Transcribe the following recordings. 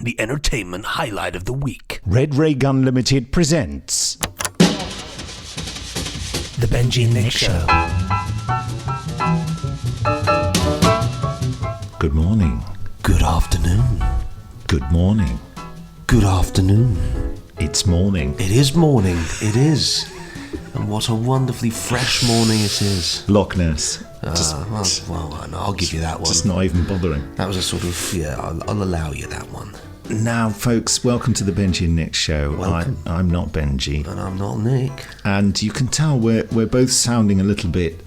the entertainment highlight of the week. Red Ray Gun Limited presents The Benji and Nick Show. Good morning. Good afternoon. Good morning. Good afternoon. It's morning. It is morning. It is. And what a wonderfully fresh morning it is. Loch Ness. I'll give you that one. Just not even bothering. That was a sort of, I'll allow you that one. Now, folks, welcome to the Benji and Nick Show. Welcome. I'm not Benji. And I'm not Nick. And you can tell we're both sounding a little bit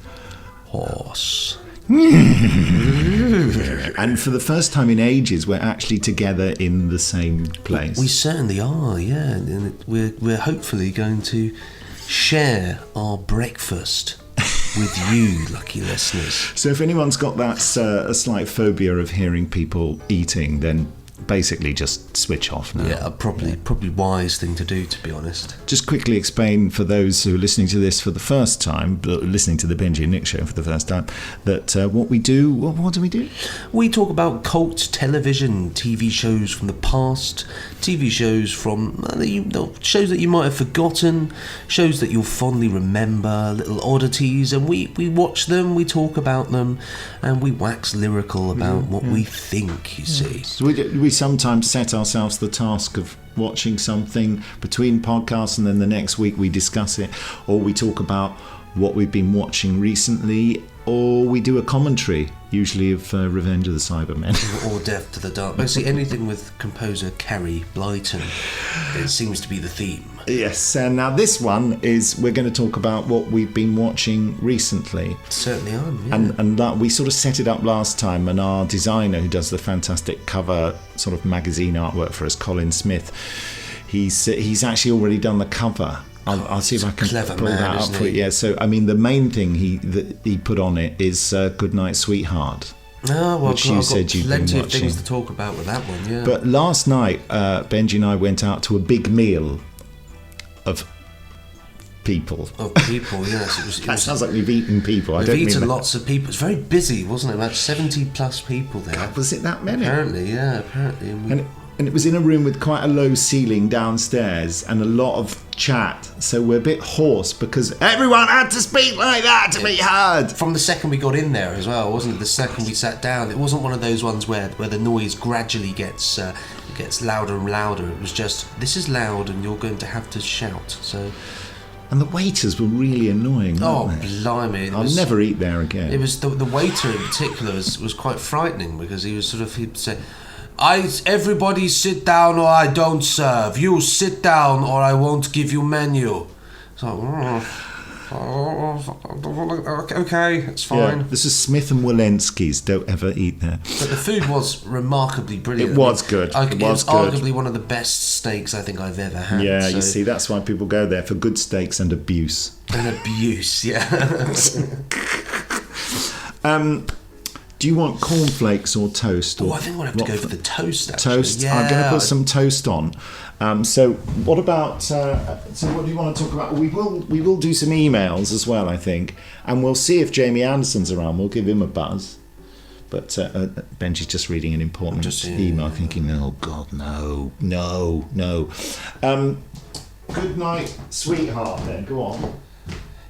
Hoarse. And for the first time in ages, we're actually together in the same place. We certainly are, yeah. And we're hopefully going to share our breakfast with you, lucky listeners. So if anyone's got that a slight phobia of hearing people eating, then basically just switch off now. Yeah, probably wise thing to do, to be honest. Just quickly explain for those who are listening to this for the first time, listening to the Benji and Nick Show for the first time, that what we do, what do we do? We talk about cult television, TV shows from the past, TV shows from shows that you might have forgotten, shows that you'll fondly remember, little oddities, and we watch them, we talk about them, and we wax lyrical about what we think, you see. So we sometimes set ourselves the task of watching something between podcasts, and then the next week we discuss it, or we talk about what we've been watching recently, or we do a commentary, usually of Revenge of the Cybermen. Or Death to the Dark. Basically anything with composer Carrie Blyton. It seems to be the theme. Yes, and now this one is, we're going to talk about what we've been watching recently. Certainly am, yeah. And that we sort of set it up last time, and our designer who does the fantastic cover sort of magazine artwork for us, Colin Smith, he's actually already done the cover. I'll see if I can pull that up for you. Yeah, so I mean the main thing he put on it is Goodnight, Sweetheart. Oh, well, which you said you've been watching. Plenty of things to talk about with that one, yeah. But last night, Benji and I went out to a big meal of people. Of people, yes. That sounds like we've eaten people. We've eaten lots of people. It's very busy, wasn't it? About 70 plus people there. God, was it that many? Apparently. And it was in a room with quite a low ceiling downstairs and a lot of chat. So we're a bit hoarse because everyone had to speak like that to be heard. From the second we got in there as well, wasn't it? The second we sat down, it wasn't one of those ones where the noise gradually gets louder and louder. It was just, this is loud and you're going to have to shout. So. And the waiters were really annoying, weren't they? Blimey. I'll never eat there again. It was the waiter in particular was quite frightening because he'd say, everybody sit down or I don't serve. You sit down or I won't give you menu. So, okay, it's fine. Yeah, this is Smith and Walensky's. Don't ever eat there. But the food was remarkably brilliant. It was good. It was arguably one of the best steaks I think I've ever had. Yeah, you see, that's why people go there, for good steaks and abuse. And abuse, yeah. Do you want cornflakes or toast? I think we'll have to go for the toast, actually. Toast? Yeah. I'm going to put some toast on. So what about... so what do you want to talk about? We will do some emails as well, I think. And we'll see if Jamie Anderson's around. We'll give him a buzz. But Benji's just reading an important email, thinking, oh, God, no. Goodnight, Sweetheart, then. Go on.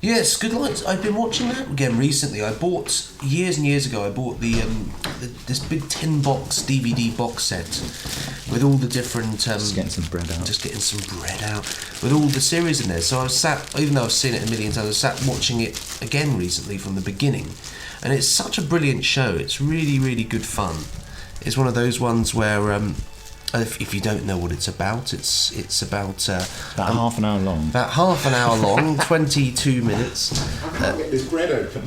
Yes, Goodnight. I've been watching that again recently. I bought years and years ago. I bought this big 10-box DVD box set with all the different. Just getting some bread out. With all the series in there. So I was sat, even though I've seen it a million times, I sat watching it again recently from the beginning, and it's such a brilliant show. It's really, really good fun. It's one of those ones where. If you don't know what it's about, it's about half an hour long. About half an hour long, 22 minutes. I can't get this bread open.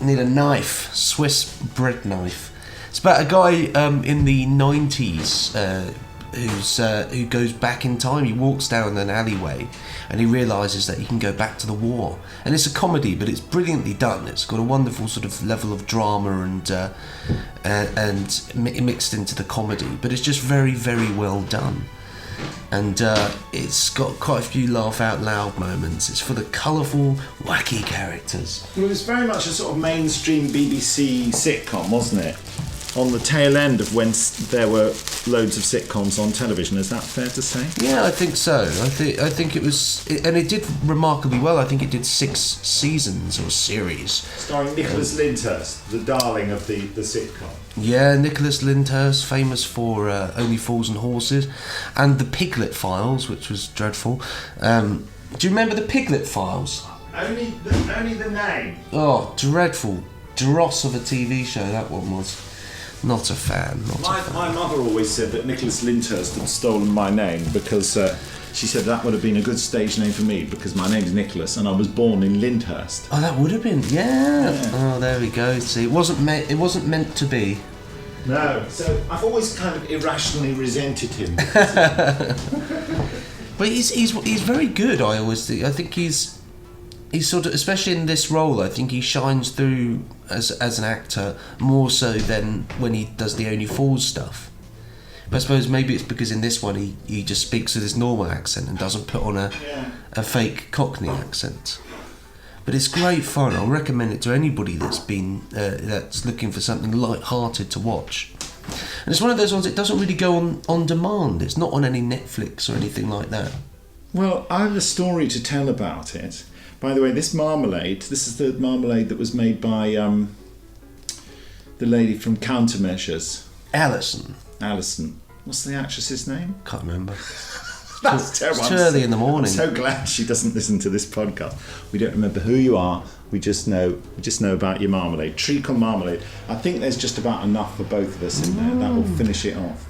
Need a knife, Swiss bread knife. It's about a guy in the 90s who goes back in time. He walks down an alleyway and he realises that he can go back to the war. And it's a comedy, but it's brilliantly done. It's got a wonderful sort of level of drama and mixed into the comedy, but it's just very, very well done. And it's got quite a few laugh out loud moments. It's full of colourful, wacky characters. Well, it was very much a sort of mainstream BBC sitcom, wasn't it? on the tail end of when there were loads of sitcoms on television. Is that fair to say? Yeah, I think so. I think it was, and it did remarkably well. I think it did 6 seasons or series. Starring Nicholas Lyndhurst, the darling of the sitcom. Yeah, Nicholas Lyndhurst, famous for Only Fools and Horses, and the Piglet Files, which was dreadful. Do you remember the Piglet Files? Only the name. Oh, dreadful. Dross of a TV show that one was. Not a fan. My mother always said that Nicholas Lyndhurst had stolen my name because she said that would have been a good stage name for me because my name's Nicholas and I was born in Lyndhurst. Oh, that would have been, yeah. Oh, there we go. See, it wasn't meant to be. No, so I've always kind of irrationally resented him. But he's very good. I always think. I think he's sort of, especially in this role, I think he shines through as an actor more so than when he does the Only Fools stuff. But I suppose maybe it's because in this one he just speaks with his normal accent and doesn't put on a fake Cockney accent. But it's great fun. I'll recommend it to anybody that's looking for something light-hearted to watch. And it's one of those ones that doesn't really go on demand. It's not on any Netflix or anything like that. Well, I have a story to tell about it. By the way, this is the marmalade that was made by the lady from Countermeasures. Alison. What's the actress's name? Can't remember. That's terrible. It's too early in the morning. I'm so glad she doesn't listen to this podcast. We don't remember who you are. We just know about your marmalade. Treacle marmalade. I think there's just about enough for both of us in there. That will finish it off.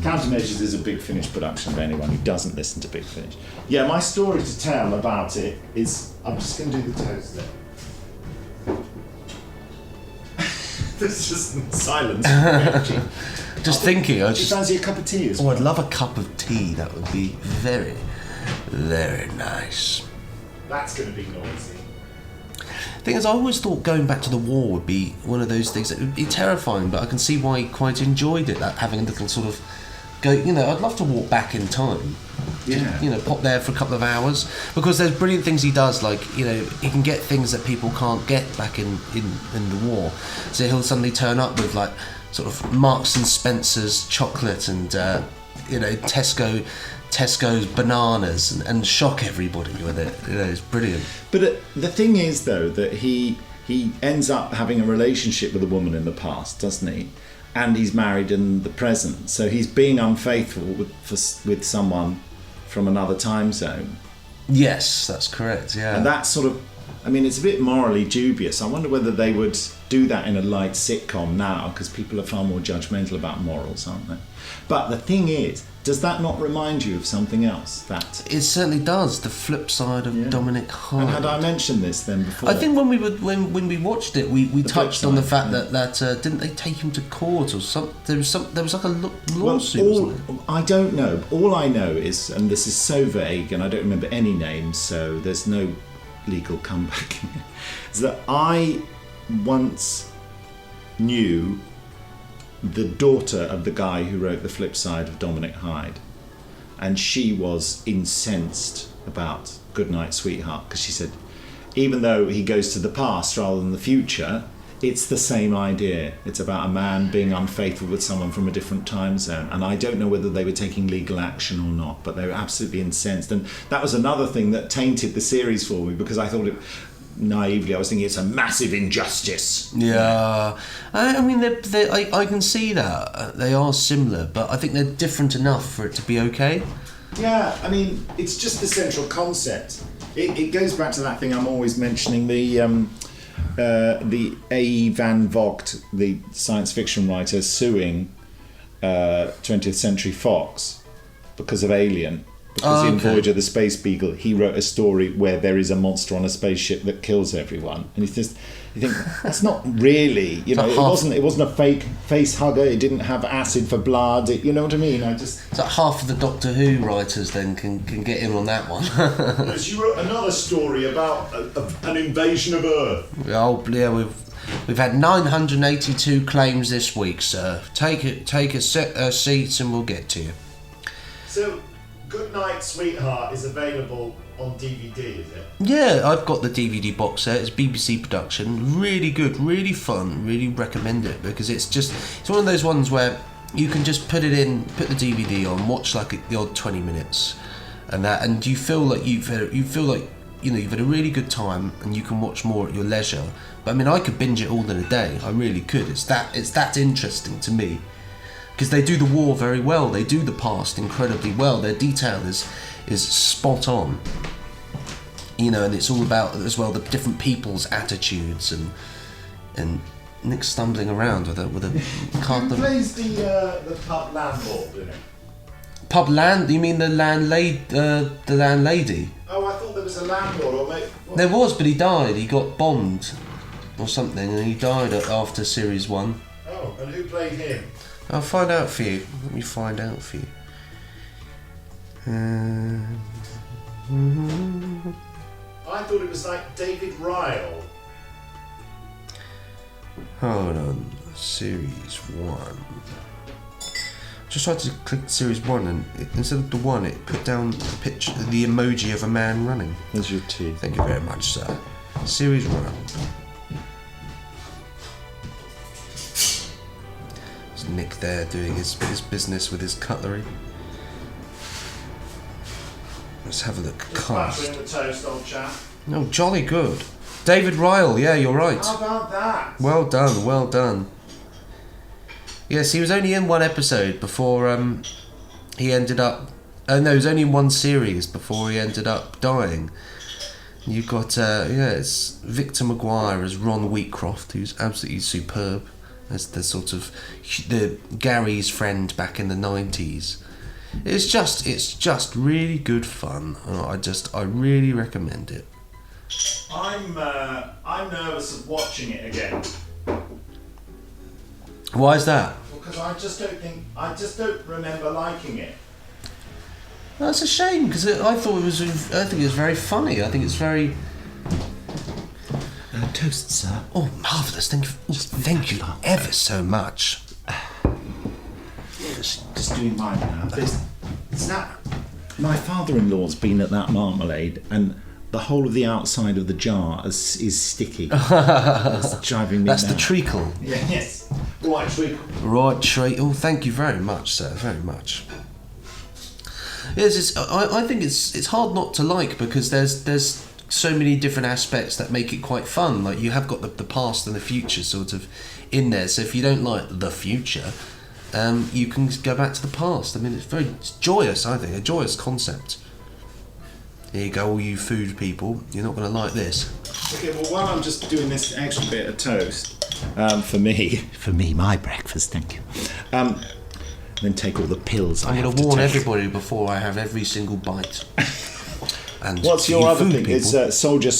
Countermeasures is a Big Finish production for anyone who doesn't listen to Big Finish. Yeah, my story to tell about it is... I'm just going to do the toast there. There's just silence. Just thinking. Do you fancy a cup of tea as well? Oh, I'd love a cup of tea. That would be very, very nice. That's going to be noisy. Thing is, I always thought going back to the war would be one of those things that would be terrifying, but I can see why he quite enjoyed it, that having a little sort of go, I'd love to walk back in time. Yeah. Pop there for a couple of hours, because there's brilliant things he does, like, he can get things that people can't get back in the war. So he'll suddenly turn up with, like, sort of Marks and Spencer's chocolate and, Tesco's bananas and shock everybody with it. It's brilliant. But the thing is, though, that he ends up having a relationship with a woman in the past, doesn't he? And he's married in the present. So he's being unfaithful with someone from another time zone. Yes, that's correct, yeah. And that's sort of... it's a bit morally dubious. I wonder whether they would do that in a light sitcom now, because people are far more judgmental about morals, aren't they? But the thing is, does that not remind you of something else? That it certainly does. The flip side of Dominic Hyde. And had I mentioned this then before? I think when we watched it, we touched on the fact that didn't they take him to court or something? There was like a lawsuit. Wasn't there? I don't know. All I know is, and this is so vague, and I don't remember any names, so there's no legal comeback in it, is that I once knew the daughter of the guy who wrote The Flip Side of Dominic Hyde, and she was incensed about Goodnight, Sweetheart, because she said, even though he goes to the past rather than the future, it's the same idea. It's about a man being unfaithful with someone from a different time zone. And I don't know whether they were taking legal action or not, but they were absolutely incensed. And that was another thing that tainted the series for me, because I thought naively, I was thinking it's a massive injustice. Yeah. I can see that. They are similar, but I think they're different enough for it to be okay. Yeah, it's just the central concept. It goes back to that thing I'm always mentioning, the A. Van Vogt, the science fiction writer, suing 20th Century Fox because of Alien. Because in Voyager the Space Beagle, he wrote a story where there is a monster on a spaceship that kills everyone, and you think that's not really, it wasn't a fake face hugger. It didn't have acid for blood. You know what I mean? So half of the Doctor Who writers then can get in on that one. You wrote another story about an invasion of Earth. Oh yeah, we've had 982 claims this week, sir. Take a seat and we'll get to you. So, Goodnight, Sweetheart is available on DVD, is it? Yeah, I've got the DVD box set. It's BBC production. Really good, really fun. Really recommend it because it's one of those ones where you can just put the DVD on, watch like the odd 20 minutes, and you feel like you've had a really good time, and you can watch more at your leisure. But I mean, I could binge it all in a day. I really could. It's that interesting to me because they do the war very well. They do the past incredibly well. Their detail is spot on. And it's all about as well the different people's attitudes and Nick stumbling around with a card. Who plays the pub landlord in it? Pub land? You mean the landlady? Oh, I thought there was a landlord, or maybe. There was, but he died. He got bombed or something, and he died after series 1. Oh, and who played him? I'll find out for you. Let me find out for you. I thought it was like David Ryle. Hold on, series 1. Just tried to click series 1, and instead of the 1, it put down a picture, the emoji of a man running. There's your tea. Thank you very much, sir. Series 1. There's Nick there doing his business with his cutlery. Let's have a look. Cast. The toast, old chap. No, jolly good. David Ryle, yeah, you're right. How about that? Well done, well done. Yes, he was only in one episode before he ended up... Oh no, he was only in one series before he ended up dying. You've got, it's Victor Maguire as Ron Wheatcroft, who's absolutely superb as the sort of the Gary's friend back in the 90s. It's just really good fun, and I really recommend it. I'm nervous of watching it again. Why is that? Because I just don't remember liking it. That's a shame because I think it was very funny. I think it's very toast, sir. Oh, marvellous! Thank you ever so much. Just doing mine now. It's not. My father-in-law's been at that marmalade, and the whole of the outside of the jar is sticky. That's driving me. That's mad. the treacle. Yeah, yes. Right treacle. Right treacle. Oh, thank you very much, sir. Very much. Yes, I think it's hard not to like because there's so many different aspects that make it quite fun. Like you have got the past and the future sort of in there. So if you don't like the future, you can go back to the past. I mean, it's joyous. I think a joyous concept. Here you go, all you food people. You're not going to like this. Okay, well, while I'm just doing this extra bit of toast for me, my breakfast. Thank you. Then take all the pills. I'm going to warn everybody before I have every single bite. And what's your other thing? People, it's Soldier.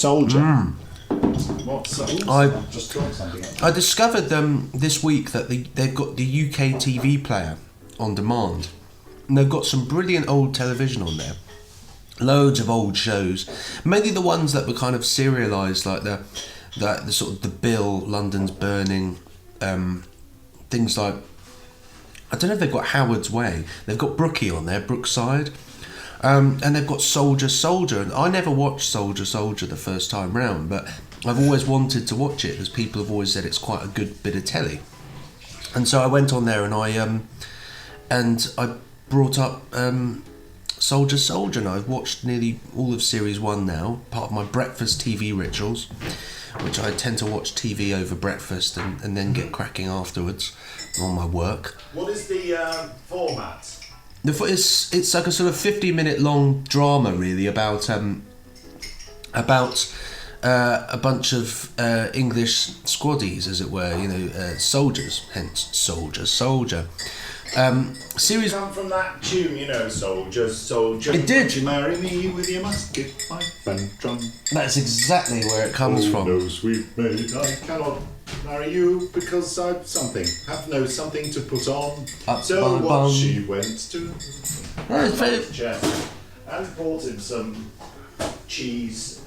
What's I've just got something. I discovered this week that they've got the UK TV player on demand, and they've got some brilliant old television on there. Loads of old shows, mainly the ones that were kind of serialised, like the sort of the Bill, London's Burning, things like. I don't know if they've got Howard's Way. They've got Brookie on there, Brookside. And they've got Soldier. And I never watched Soldier the first time round, but I've always wanted to watch it because people have always said it's quite a good bit of telly. And so I went on there and I brought up Soldier, and I've watched nearly all of series 1 now, part of my breakfast TV rituals, which I tend to watch TV over breakfast and then get cracking afterwards on my work. What is the format? It's like a sort of 50-minute long drama, really, about a bunch of English squaddies, as it were, soldiers, hence Soldier. Series. Come from that tune, Soldier. It did. Would you marry me with your musket, pipe and drum? That's exactly where it comes from. No, sweet maid, I cannot marry you because I've something to put on. So what she went to and brought him some cheese.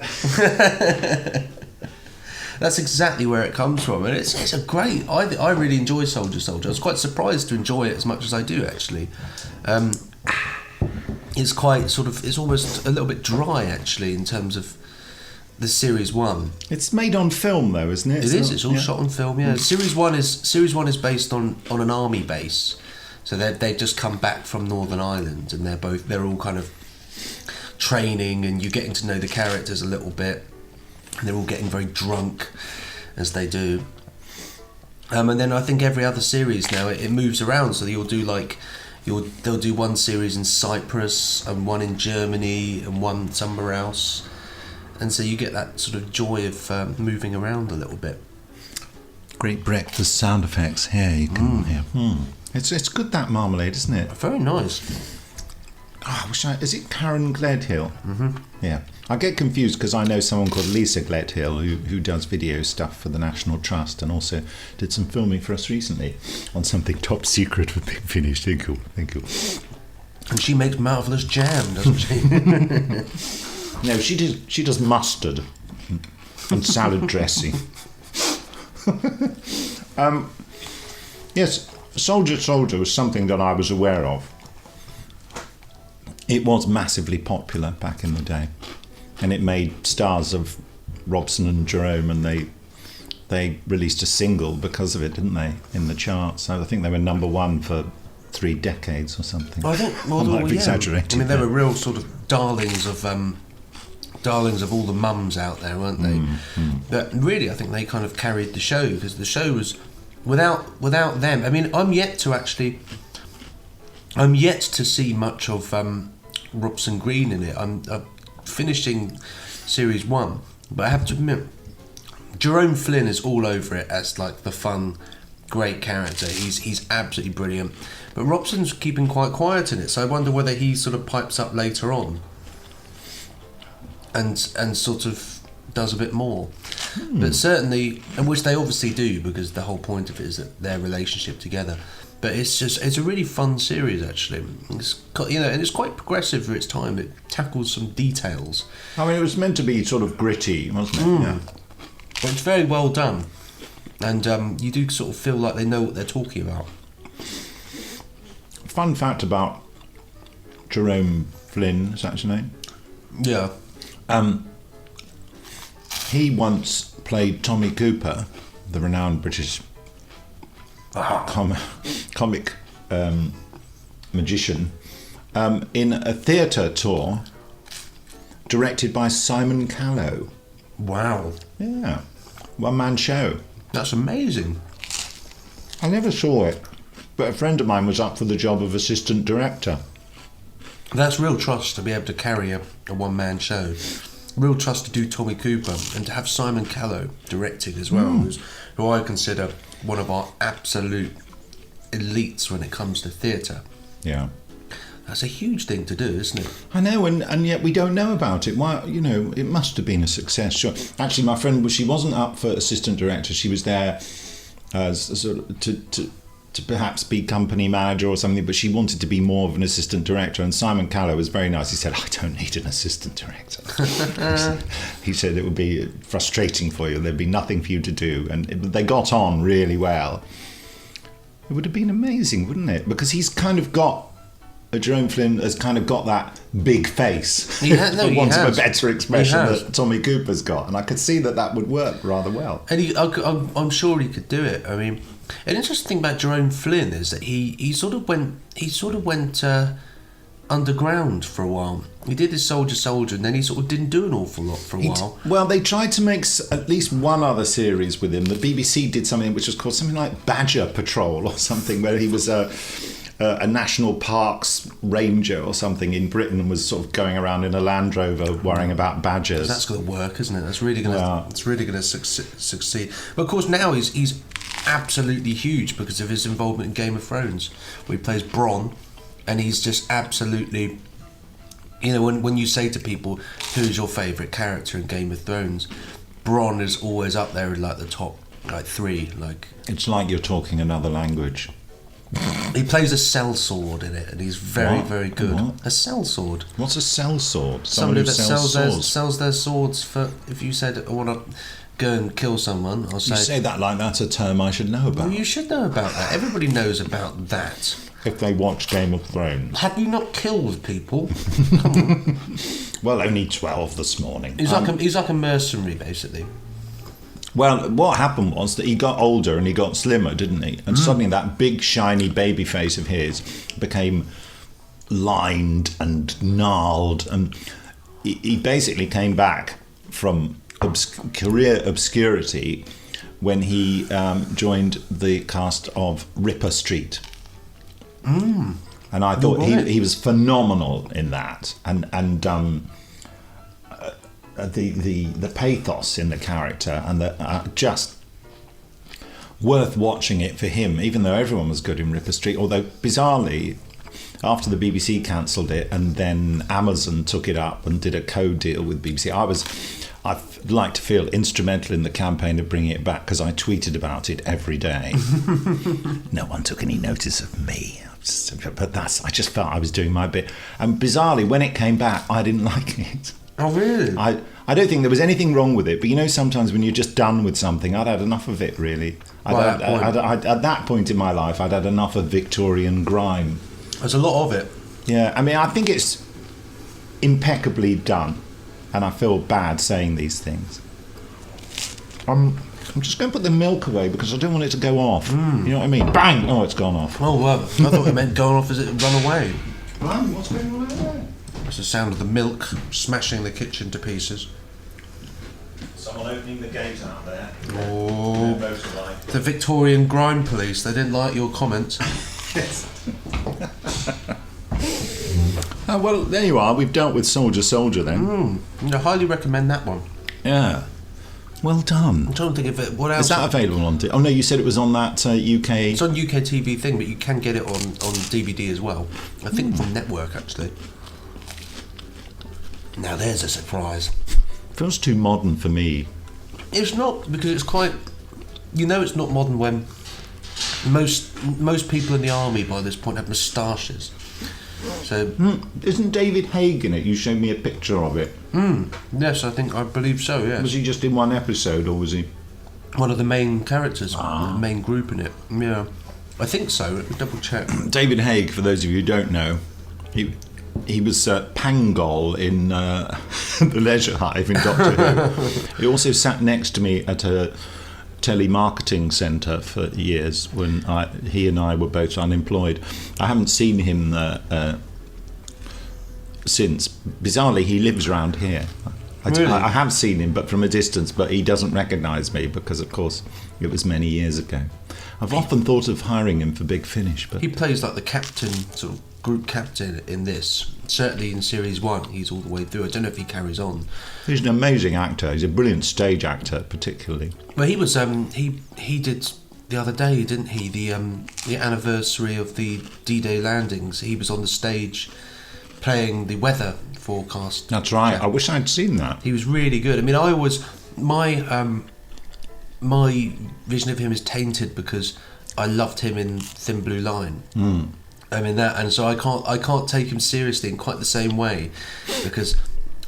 That's exactly where it comes from, and it's a great. I really enjoy Soldier. I was quite surprised to enjoy it as much as I do, actually. is quite sort of, it's almost a little bit dry actually in terms of the series 1. It's made on film though, isn't it? It is. It's all shot on film. Yeah. Series one is based on an army base, so they've just come back from Northern Ireland, and they're all kind of training, and you're getting to know the characters a little bit, and they're all getting very drunk as they do. And then I think every other series now it moves around, so they'll do one series in Cyprus and one in Germany and one somewhere else. And so you get that sort of joy of moving around a little bit. Great breakfast sound effects here. You can hear. It's good, that marmalade, isn't it? Very nice. Oh, is it Karen Gledhill? Mm-hmm. Yeah. I get confused because I know someone called Lisa Gledhill who does video stuff for the National Trust and also did some filming for us recently on something top secret with Big Finish. Thank you. And she makes marvellous jam, doesn't she? No, she does mustard and salad dressing. Yes, Soldier was something that I was aware of. It was massively popular back in the day, and it made stars of Robson and Jerome, and they released a single because of it, didn't they, in the charts? So I think they were number 1 for 3 decades or something. I think, well, I might be exaggerating. I mean, they were real sort of darlings of all the mums out there, weren't they? But really, I think they kind of carried the show, because the show was without them. I mean, I'm yet to see much of Robson Green in it. I'm finishing series 1, but I have to admit, Jerome Flynn is all over it as like the fun, great character. He's absolutely brilliant. But Robson's keeping quite quiet in it, so I wonder whether he sort of pipes up later on and sort of does a bit more. But certainly, and which they obviously do, because the whole point of it is that their relationship together. But it's a really fun series actually. It's, and it's quite progressive for its time. It tackles some details. I mean, it was meant to be sort of gritty, wasn't it? Yeah. But it's very well done, and you do sort of feel like they know what they're talking about. Fun fact about Jerome Flynn, is that his name? Yeah. He once played Tommy Cooper, the renowned British comic magician, in a theatre tour directed by Simon Callow. Wow. Yeah. One-man show. That's amazing. I never saw it, but a friend of mine was up for the job of assistant director. That's real trust to be able to carry a one-man show. Real trust to do Tommy Cooper, and to have Simon Callow directing as well, who I consider one of our absolute elites when it comes to theatre. Yeah. That's a huge thing to do, isn't it? I know, and yet we don't know about it. Why? It must have been a success. Sure. Actually, my friend, she wasn't up for assistant director. She was there as sort of to perhaps be company manager or something, but she wanted to be more of an assistant director. And Simon Callow was very nice. He said, "I don't need an assistant director." He said it would be frustrating for you. There'd be nothing for you to do. And they got on really well. It would have been amazing, wouldn't it? Because he's kind of got. Jerome Flynn has kind of got that big face, for want of a better expression, that Tommy Cooper's got, and I could see that would work rather well. And I'm sure he could do it. I mean, an interesting thing about Jerome Flynn is that he sort of went underground for a while. He did his Soldier, and then he sort of didn't do an awful lot for a while. Well, they tried to make at least one other series with him. The BBC did something which was called something like Badger Patrol or something, where he was a national parks ranger or something in Britain and was sort of going around in a Land Rover worrying about badgers. That's going to work, isn't it? That's really going to. It's really going to succeed. But of course, now he's absolutely huge because of his involvement in Game of Thrones, where he plays Bronn, and he's just absolutely. When you say to people, "Who's your favourite character in Game of Thrones?" Bronn is always up there in like the top 3. Like it's like you're talking another language. He plays a sellsword in it, and he's very, very good. What? A sellsword. What's a sellsword? Somebody that sells their swords for. If you said I want to go and kill someone, I'll say. You say that like that's a term I should know about. Well, you should know about that. Everybody knows about that. if they watch Game of Thrones. Have you not killed people? Well, only 12 this morning. He's like a mercenary, basically. Well, what happened was that he got older and he got slimmer, didn't he? And suddenly that big, shiny baby face of his became lined and gnarled. And he basically came back from career obscurity when he joined the cast of Ripper Street. And I thought he was phenomenal in that. And the pathos in the character and the just worth watching it for him, even though everyone was good in Ripper Street. Although bizarrely, after the BBC cancelled it and then Amazon took it up and did a co-deal with BBC, I'd like to feel instrumental in the campaign of bringing it back because I tweeted about it every day. No one took any notice of me. But I just felt I was doing my bit. And bizarrely, when it came back, I didn't like it. Oh, really? I don't think there was anything wrong with it, but you know, sometimes when you're just done with something, I'd had enough of it, really. At that point in my life, I'd had enough of Victorian grime. There's a lot of it. Yeah, I mean, I think it's impeccably done, and I feel bad saying these things. I'm just going to put the milk away because I don't want it to go off. You know what I mean? Bang! Oh, it's gone off. Oh, well, I thought it meant going off as it run away. Bang, what's going on over there? It's the sound of the milk smashing the kitchen to pieces. Someone opening the gate out there. Oh, the Victorian grime police. They didn't like your comments. Yes. Well, there you are. We've dealt with Soldier then. I highly recommend that one. Yeah. Well done. I'm trying to think of it. What else? Is that available on? Oh no, you said it was on that UK. It's on UK TV thing, but you can get it on DVD as well. I think from Network actually. Now there's a surprise. Feels too modern for me. It's not, because it's quite. You know, it's not modern when most people in the army by this point have moustaches. So isn't David Haig in it? You showed me a picture of it. Yes, I believe so. Yes. Was he just in one episode, or was he one of the main characters, the main group in it? Yeah, I think so. Let me double check. David Haig, for those of you who don't know, he was Pangol in the Leisure Hive in Doctor Who. He also sat next to me at a telemarketing centre for years when he and I were both unemployed. I haven't seen him since. Bizarrely, he lives around here. Really? I have seen him, but from a distance, but he doesn't recognise me because, of course, it was many years ago. I've often thought of hiring him for Big Finish, but he plays like the captain, sort of group captain in this. Certainly in series 1, he's all the way through. I don't know if he carries on. He's an amazing actor. He's a brilliant stage actor, particularly. Well, he was he did the other day, didn't he? The anniversary of the D-Day landings. He was on the stage playing the weather forecast. That's right. I wish I'd seen that. He was really good. I mean, my vision of him is tainted because I loved him in Thin Blue Line. I mean that, and so I can't take him seriously in quite the same way because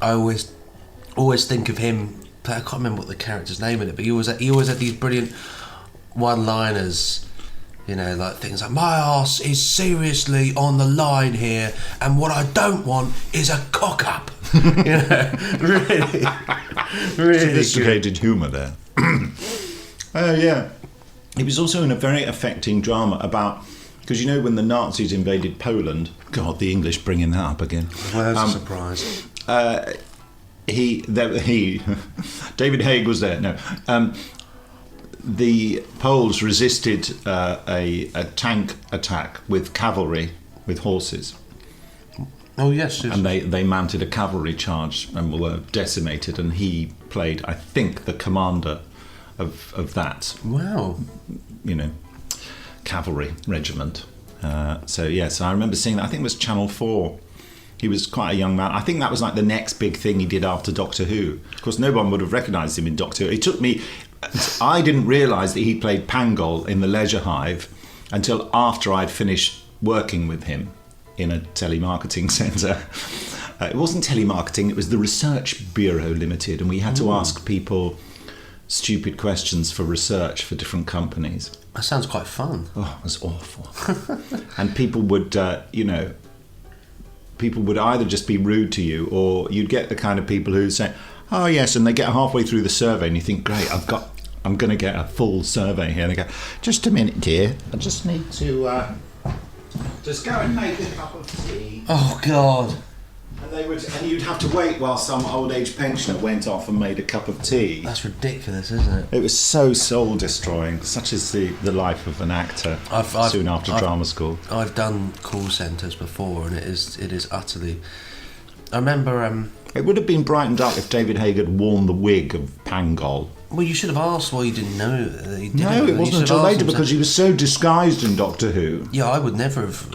I always think of him. I can't remember what the character's name in it, but he always had these brilliant one-liners. You know, like things like, my arse is seriously on the line here, and what I don't want is a cock up. You know, really sophisticated humour there. Yeah. He was also in a very affecting drama about, because you know when the Nazis invaded Poland, God, the English bringing that up again. Well, that's a surprise. David Haig was there. No. The Poles resisted a tank attack with cavalry, with horses. Oh yes, and they mounted a cavalry charge and were decimated. And he played, I think, the commander of that. Wow. You know, cavalry regiment. So yes, I remember seeing that. I think it was Channel 4. He was quite a young man. I think that was like the next big thing he did after Doctor Who. Of course, no one would have recognised him in Doctor Who. It took me. I didn't realise that he played Pangol in the Leisure Hive until after I'd finished working with him in a telemarketing centre. It wasn't telemarketing, it was the Research Bureau Limited, and we had to ask people stupid questions for research for different companies. That sounds quite fun. Oh, it was awful. And people would, people would either just be rude to you, or you'd get the kind of people who say, "Oh yes," and they get halfway through the survey, and you think, "Great, I'm going to get a full survey here." And they go, "Just a minute, dear. I just need to just go and make a cup of tea." Oh God. And you'd have to wait while some old age pensioner went off and made a cup of tea. That's ridiculous, isn't it? It was so soul destroying. Such is the life of an actor. Soon after drama school. I've done call centres before, and it is utterly. I remember. It would have been brightened up if David Haig had worn the wig of Pangol. Well, you should have asked why you didn't know that he did. No, it wasn't until later because he was so disguised in Doctor Who. Yeah, I would never have.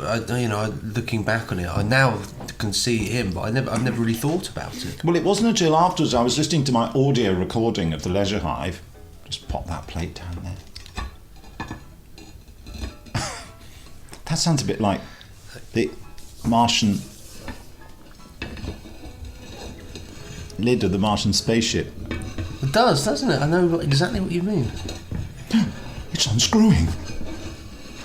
Looking back on it, I now can see him, but I've never really thought about it. Well, it wasn't until afterwards I was listening to my audio recording of the Leisure Hive. Just pop that plate down there. That sounds a bit like the Martian lid of the Martian spaceship. It does, doesn't it? I know exactly what you mean. It's unscrewing.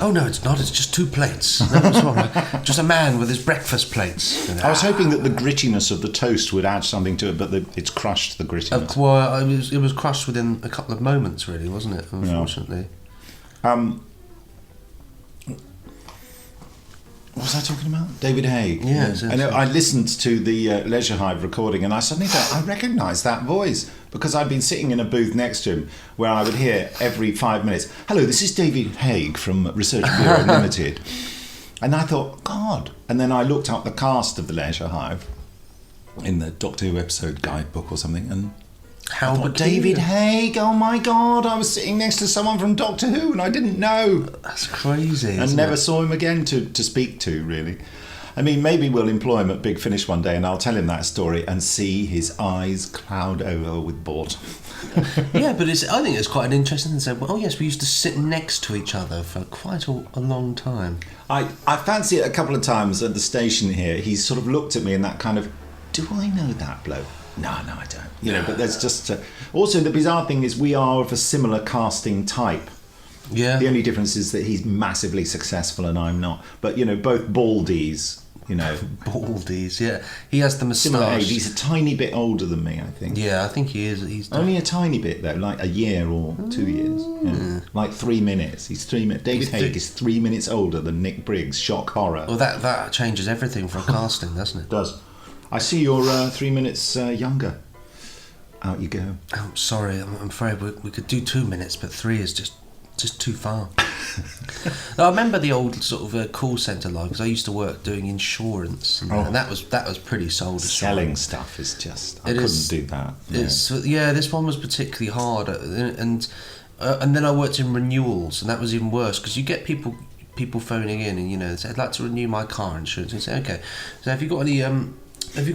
Oh no, it's not. It's just two plates. No, it's all right. Just a man with his breakfast plates. I was hoping that the grittiness of the toast would add something to it, but it's crushed the grittiness. Well, it was crushed within a couple of moments, really, wasn't it? Unfortunately. Yeah. What was I talking about? David Haig. Yes. I know. I listened to the Leisure Hive recording, and I suddenly thought I recognised that voice because I'd been sitting in a booth next to him where I would hear every 5 minutes, "Hello, this is David Haig from Research Bureau Limited," and I thought, God. And then I looked up the cast of the Leisure Hive in the Doctor Who episode guidebook or something, and How would David Haig? Oh my God! I was sitting next to someone from Doctor Who, and I didn't know. That's crazy. And never saw him again to speak to, really. I mean, maybe we'll employ him at Big Finish one day, and I'll tell him that story and see his eyes cloud over with boredom. Yeah, but I think it's quite an interesting thing to say. Well, oh yes, we used to sit next to each other for quite a long time. I fancy it a couple of times at the station here. He's sort of looked at me in that kind of, do I know that bloke? No, I don't. You know, but there's just... also, the bizarre thing is we are of a similar casting type. Yeah. The only difference is that he's massively successful and I'm not. But, you know, both baldies, you know. Baldies, yeah. He has the moustache. Similar age. He's a tiny bit older than me, I think. Yeah, I think he is. He's only a tiny bit, though, like a year or 2 years. Yeah. Like 3 minutes. He's 3 minutes. David Haig is 3 minutes older than Nick Briggs. Shock horror. Well, that changes everything for a casting, doesn't it? It does. I see you're 3 minutes younger. Out you go. I'm sorry, I'm afraid we could do 2 minutes, but 3 is just too far. I remember the old sort of call centre life because I used to work doing insurance, and that was pretty soul destroying. Selling stuff is just I couldn't do that. This one was particularly hard, and then I worked in renewals, and that was even worse because you get people phoning in and they say, "I'd like to renew my car insurance," and you say, "Okay, so have you got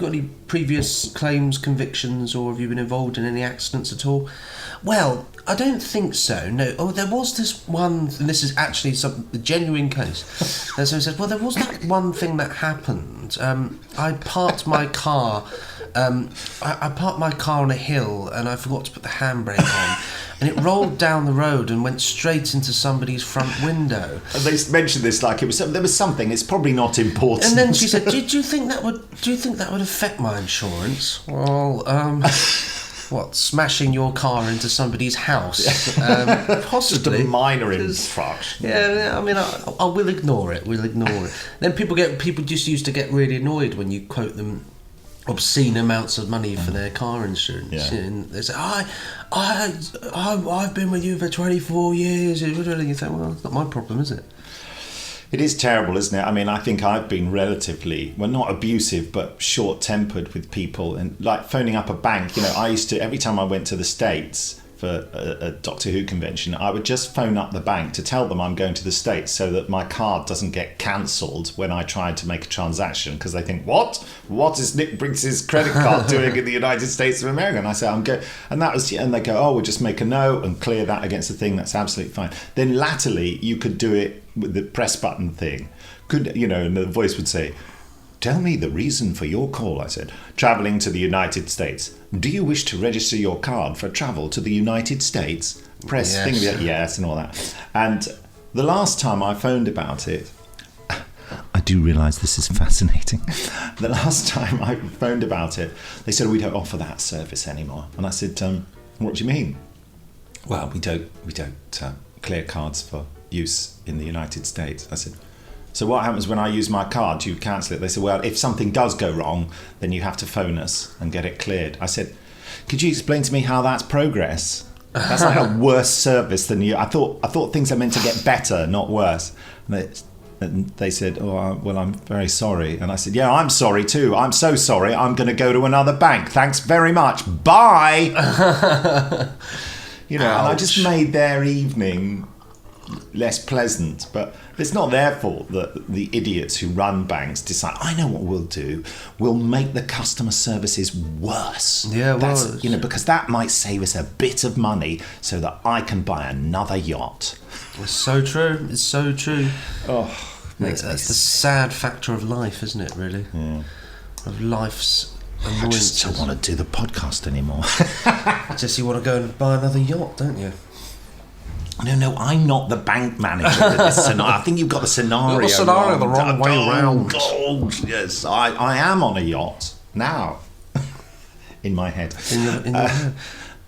any previous claims, convictions, or have you been involved in any accidents at all?" "Well, I don't think so, no." "Oh, there was this one," and this is actually a genuine case. And so he said, "Well, there was that one thing that happened. I parked my car. I parked my car on a hill, and I forgot to put the handbrake on, and it rolled down the road and went straight into somebody's front window." And they mentioned this like there was something. It's probably not important. And then she said, "Do you think that would affect my insurance?" "Well, what, smashing your car into somebody's house? Possibly." Just a minor infraction. Yeah, I mean, I will ignore it. We'll ignore it. Then people just used to get really annoyed when you quote them obscene amounts of money for their car insurance. Yeah. And they say, I've been with you for 24 years. And you think, well, it's not my problem, is it? It is terrible, isn't it? I mean, I think I've been relatively, well, not abusive, but short-tempered with people. And like phoning up a bank, I used to, every time I went to the States for a Doctor Who convention, I would just phone up the bank to tell them I'm going to the States so that my card doesn't get cancelled when I tried to make a transaction, because they think, what is Nick Briggs's credit card doing in the United States of America? And I say, I'm going, and they go, oh, we'll just make a note and clear that against the thing. That's absolutely fine. Then latterly, you could do it with the press button thing. And the voice would say, Tell me the reason for your call, I said. Travelling to the United States. Do you wish to register your card for travel to the United States? Press Yes. thing about yes and all that. And the last time I phoned about it, I do realise this is fascinating. The last time I phoned about it, they said, we don't offer that service anymore. And I said, what do you mean? Well, we don't clear cards for use in the United States. I said, so what happens when I use my card? Do you cancel it? They said, well, if something does go wrong, then you have to phone us and get it cleared. I said, could you explain to me how that's progress? That's like a worse service than you. I thought things are meant to get better, not worse. And they said, oh, well, I'm very sorry. And I said, yeah, I'm sorry too. I'm so sorry. I'm going to go to another bank. Thanks very much. Bye. And I just made their evening less pleasant. But it's not their fault that the idiots who run banks decide, I know what we'll do. We'll make the customer services worse. Yeah, well, because that might save us a bit of money so that I can buy another yacht. It's so true. It's so true. Oh, that's the sad factor of life, isn't it, really? Yeah. Of life's I annoyances. just don't want to do the podcast anymore. Just you want to go and buy another yacht, don't you? No, I'm not the bank manager in this scenario. I think you've got the scenario You've got the scenario the wrong way round. God, yes, I am on a yacht now. In my head. In your head.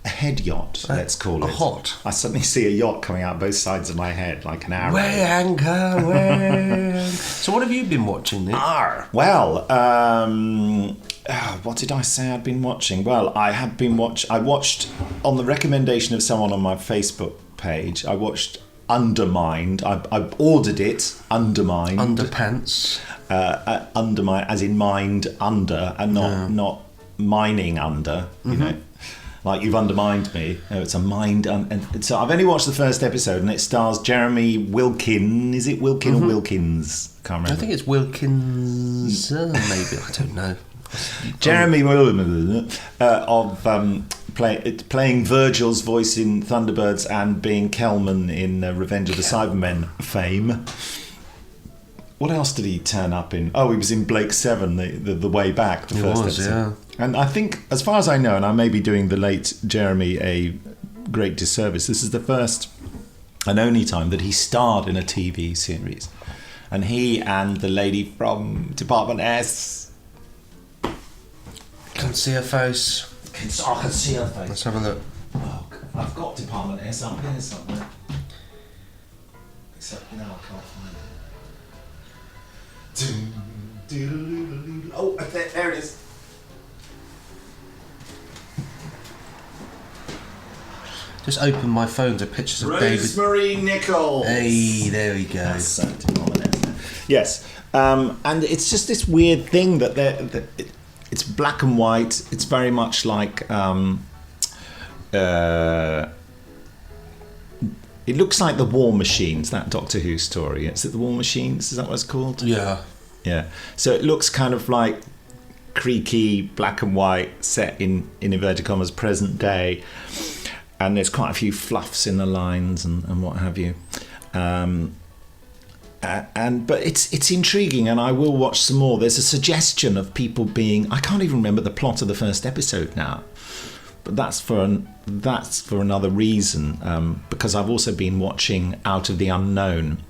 A head yacht, let's call it. A hot. I suddenly see a yacht coming out both sides of my head like an arrow. Weigh anchor, weigh anchor. So what have you been watching, Nick? Well, what did I say I'd been watching? Well, I watched, on the recommendation of someone on my Facebook page, I watched Undermined. I ordered it, Undermined. Underpants. Undermined, as in mind under, and not mining under, you know. Like, you've undermined me. No, it's a mind. And so I've only watched the first episode, and it stars Jeremy Wilkin. Is it Wilkin or Wilkins? I can't remember. I think it's Wilkins, maybe. I don't know. Jeremy Wilkin of playing Virgil's voice in Thunderbirds and being Kelman in Revenge of the Cybermen fame. What else did he turn up in? Oh, he was in Blake 7, the way back, the first episode. Yeah. And I think, as far as I know, and I may be doing the late Jeremy a great disservice, this is the first and only time that he starred in a TV series. And he and the lady from Department S... Can see her face. I can see her face. Let's have a look. Oh, I've got Department S up here somewhere. Except now I can't find it. Oh, there it is. Just open my phone to pictures of David. Rosemary Nichols. Hey, there we go. That's yes, and it's just this weird thing that it's black and white. It's very much like it looks like the War Machines, that Doctor Who story. Is it the War Machines? Is that what it's called? Yeah. Yeah. So it looks kind of like creaky, black and white, set in inverted commas, present day. And there's quite a few fluffs in the lines and what have you. But it's intriguing, and I will watch some more. There's a suggestion of people being... I can't even remember the plot of the first episode now. But that's for another reason, because I've also been watching Out of the Unknown.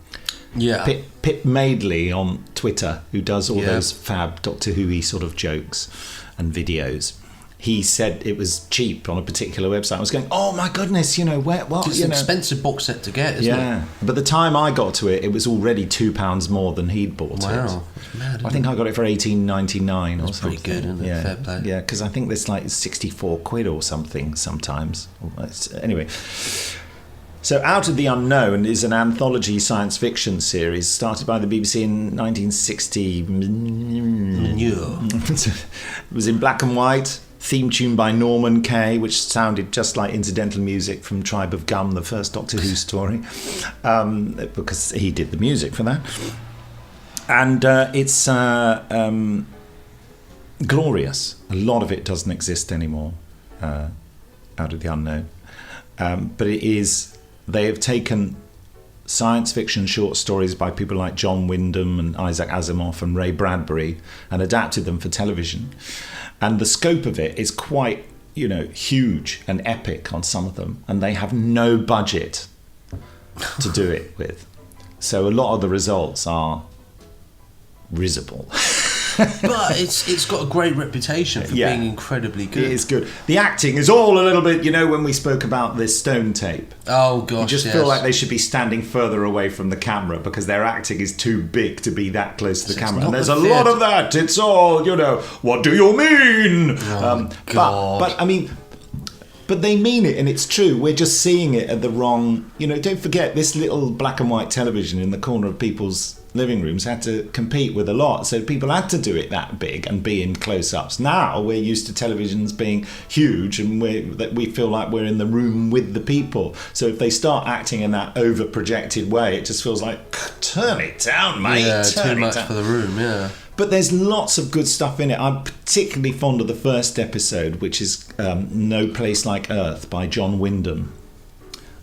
Yeah. Pip Madeley on Twitter, who does all those fab Doctor Who-y sort of jokes and videos. He said it was cheap on a particular website. I was going, oh my goodness, what? It's an expensive box set to get, isn't it? Yeah, but the time I got to it, it was already £2 more than he'd bought it. Wow, that's mad. I think I got it for $18.99 or something. Pretty good, isn't it? Yeah, fair play. Yeah, because I think there's like 64 quid or something sometimes. Anyway. So Out of the Unknown is an anthology science fiction series started by the BBC in 1960. It was in black and white, theme tune by Norman Kay, which sounded just like incidental music from Tribe of Gum, the first Doctor Who story, because he did the music for that. And it's glorious. A lot of it doesn't exist anymore, Out of the Unknown. But it is... They have taken science fiction short stories by people like John Wyndham and Isaac Asimov and Ray Bradbury and adapted them for television. And the scope of it is quite, huge and epic on some of them, and they have no budget to do it with. So a lot of the results are risible. But it's got a great reputation for being incredibly good. It is good. The acting is all a little bit, when we spoke about this Stone tape. Oh, gosh, you just feel like they should be standing further away from the camera because their acting is too big to be that close to the camera. And there's a lot of that. It's all, what do you mean? Oh, God. But they mean it, and it's true. We're just seeing it at the wrong... don't forget, this little black and white television in the corner of people's living rooms had to compete with a lot. So people had to do it that big and be in close-ups. Now we're used to televisions being huge, and we feel like we're in the room with the people. So if they start acting in that over-projected way, it just feels like, turn it down, mate. Yeah, turn too it much down. for the room, yeah. But there's lots of good stuff in it. I'm particularly fond of the first episode, which is No Place Like Earth by John Wyndham.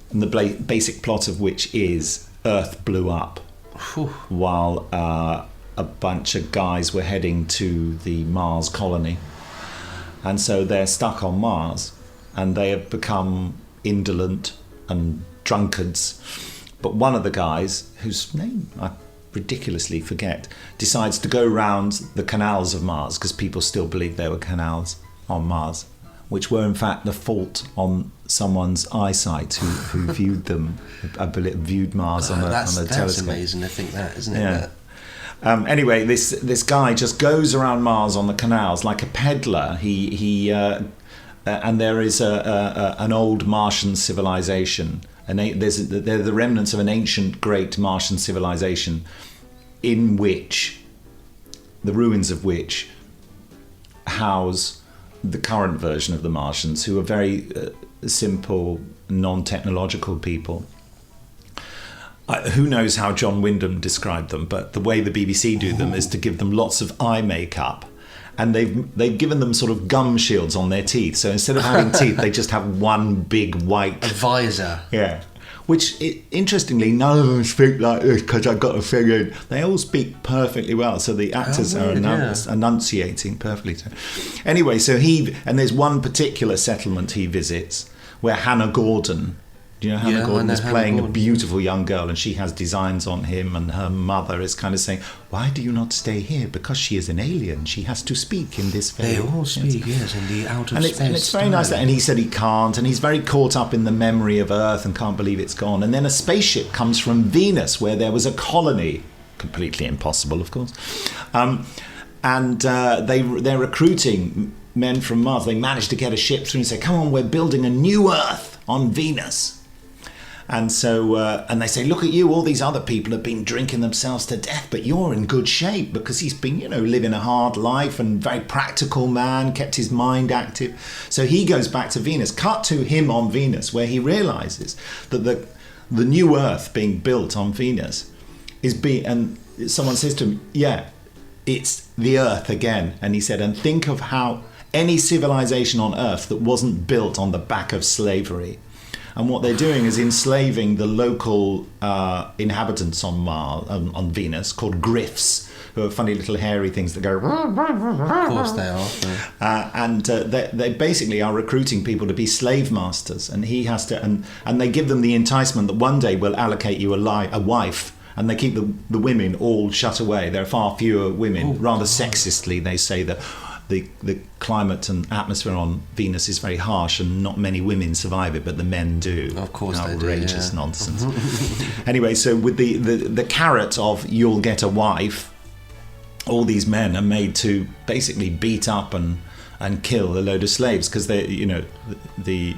And the basic plot of which is Earth blew up while a bunch of guys were heading to the Mars colony. And so they're stuck on Mars, and they have become indolent and drunkards. But one of the guys, whose name I ridiculously forget, decides to go round the canals of Mars, because people still believe there were canals on Mars, which were in fact the fault on someone's eyesight who viewed them, viewed Mars on a telescope. That's amazing to think that, isn't it? Yeah. Anyway, this guy just goes around Mars on the canals like a peddler. And there is an old Martian civilization. They're the remnants of an ancient, great Martian civilization, in which the ruins of which house the current version of the Martians, who are very simple, non-technological people. Who knows how John Wyndham described them, but the way the BBC do them is to give them lots of eye makeup. And they've given them sort of gum shields on their teeth. So instead of having teeth, they just have one big white... A visor. Yeah. Which, interestingly, none of them speak like this, because I've got a feeling they all speak perfectly well. So the actors are enunciating perfectly. Anyway, and there's one particular settlement he visits where Hannah Gordon... Do you know Hannah Gordon is playing a beautiful young girl, and she has designs on him, and her mother is kind of saying, why do you not stay here? Because she is an alien. She has to speak in this very... They all speak, yes, in the out of space. And it's very nice. And he said he can't, and he's very caught up in the memory of Earth and can't believe it's gone. And then a spaceship comes from Venus, where there was a colony. Completely impossible, of course. And they're recruiting men from Mars. They managed to get a ship through and say, come on, we're building a new Earth on Venus. And so, and they say, look at you, all these other people have been drinking themselves to death, but you're in good shape, because he's been, living a hard life and very practical man, kept his mind active. So he goes back to Venus. Cut to him on Venus, where he realizes that the new Earth being built on Venus and someone says to him, yeah, it's the Earth again. And he said, and think of how any civilization on Earth that wasn't built on the back of slavery. And what they're doing is enslaving the local inhabitants on Mars, on Venus, called griffs, who are funny little hairy things that go... Of course they are. And they basically are recruiting people to be slave masters. And he has to... And they give them the enticement that one day we'll allocate you a wife. And they keep the women all shut away. There are far fewer women. Rather sexistly, they say that... The climate and atmosphere on Venus is very harsh, and not many women survive it, but the men do. Of course they do. Outrageous nonsense. Anyway, so with the carrot of you'll get a wife, all these men are made to basically beat up and kill a load of slaves, because they, the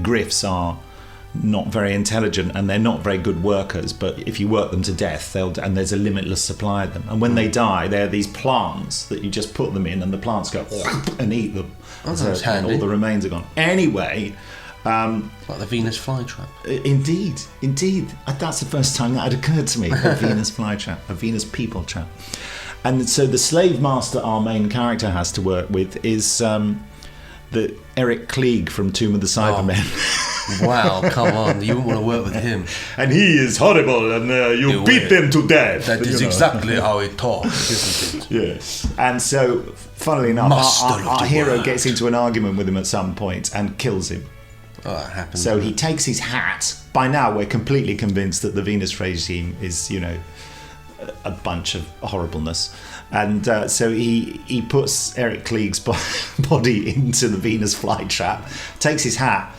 griffs are not very intelligent and they're not very good workers, but if you work them to death, and there's a limitless supply of them, and when they die, they're these plants that you just put them in and the plants go and eat them. That's handy. All the remains are gone. Anyway, like the Venus flytrap. Indeed. That's the first time that had occurred to me. A Venus flytrap, a Venus people trap. And so the slave master our main character has to work with is the Eric Klieg from Tomb of the Cybermen. Wow, come on. You wouldn't want to work with him. And he is horrible, and you beat them to death. That is exactly how he talks, isn't it? Yes. And so, funnily enough, our hero gets into an argument with him at some point and kills him. Oh, that happens. So he takes his hat. By now, we're completely convinced that the Venus regime is, a bunch of horribleness. And so he puts Eric Klieg's body into the Venus flytrap, takes his hat,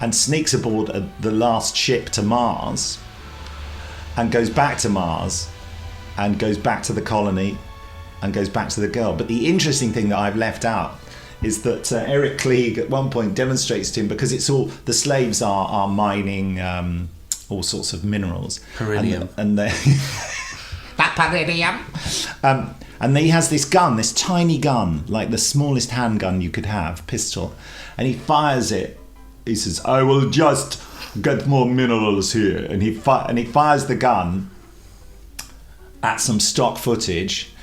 and sneaks aboard the last ship to Mars, and goes back to Mars, and goes back to the colony, and goes back to the girl. But the interesting thing that I've left out is that Eric Klieg at one point demonstrates to him, because it's all the slaves are mining all sorts of minerals. Peridium. And they and he has this gun, this tiny gun, like the smallest handgun you could have, pistol, and he fires it. He says, "I will just get more minerals here," and he fires the gun at some stock footage,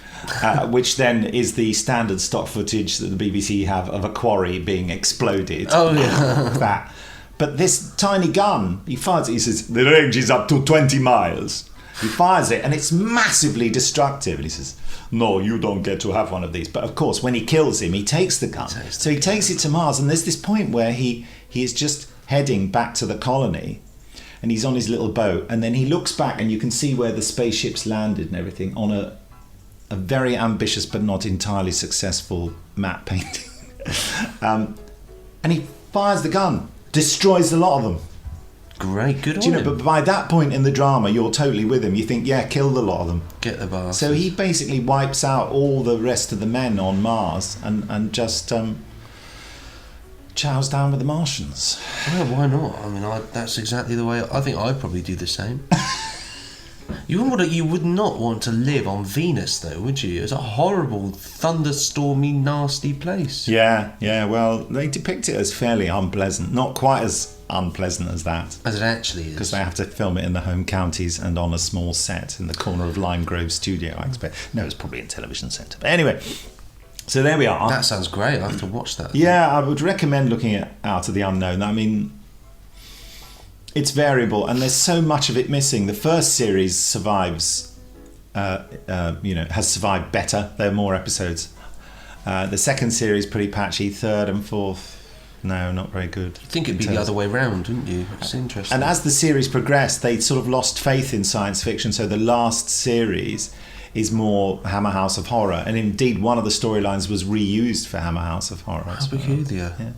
which then is the standard stock footage that the BBC have of a quarry being exploded. Oh yeah, that. But this tiny gun, he fires it. He says, "The range is up to 20 miles." He fires it, and it's massively destructive. And he says, "No, you don't get to have one of these." But of course, when he kills him, he takes the gun. So he takes it to Mars, and there's this point where he is just heading back to the colony, and he's on his little boat, and then he looks back, and you can see where the spaceship's landed and everything on a very ambitious but not entirely successful matte painting. And he fires the gun, destroys a lot of them. Great, good on Do you know, him. but by that point in the drama, you're totally with him. You think, yeah, kill a lot of them. Get the bastards. So he basically wipes out all the rest of the men on Mars and just chows down with the Martians. Well, why not? I mean, that's exactly the way I think I'd probably do the same. You would not want to live on Venus, though, would you? It's a horrible, thunderstormy, nasty place. Yeah. Well, they depict it as fairly unpleasant. Not quite as unpleasant as that. As it actually is. Because they have to film it in the home counties and on a small set in the corner of Lime Grove Studio, I expect. No, it's probably in television centre. But anyway, so there we are. That sounds great. I have to watch that. Yeah, I would recommend looking at Out of the Unknown. I mean, it's variable, and there's so much of it missing. The first series survives, has survived better. There are more episodes. The second series pretty patchy. Third and fourth, no, not very good. You'd think it'd be the other way round, wouldn't you? It's interesting. And as the series progressed, they sort of lost faith in science fiction. So the last series is more Hammer House of Horror, and indeed one of the storylines was reused for Hammer House of Horror. How peculiar. Yeah.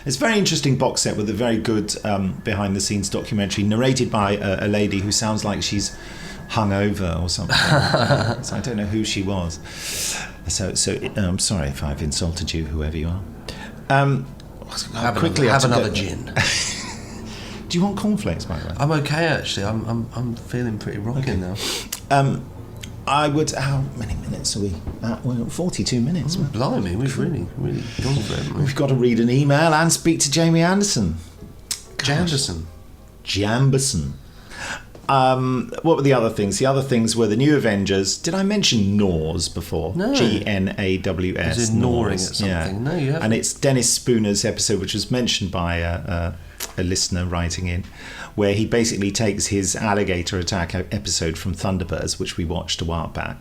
It's a very interesting box set with a very good behind-the-scenes documentary narrated by a lady who sounds like she's hungover or something. So I don't know who she was. So I'm sorry if I've insulted you, whoever you are. Have another gin. Do you want cornflakes, by the way? I'm okay, actually. I'm feeling pretty rocking now. I would. How many minutes are we at? Well, 42 minutes. Blimey, we've really gone for it. We've got to read an email and speak to Jamie Anderson. Jamberson. What were the other things? The other things were the New Avengers. Did I mention Gnaws before? No. GNAWS. Is it gnawing at something? Yeah. No, you haven't. And it's Dennis Spooner's episode, which was mentioned by a listener writing in, where he basically takes his alligator attack episode from Thunderbirds, which we watched a while back,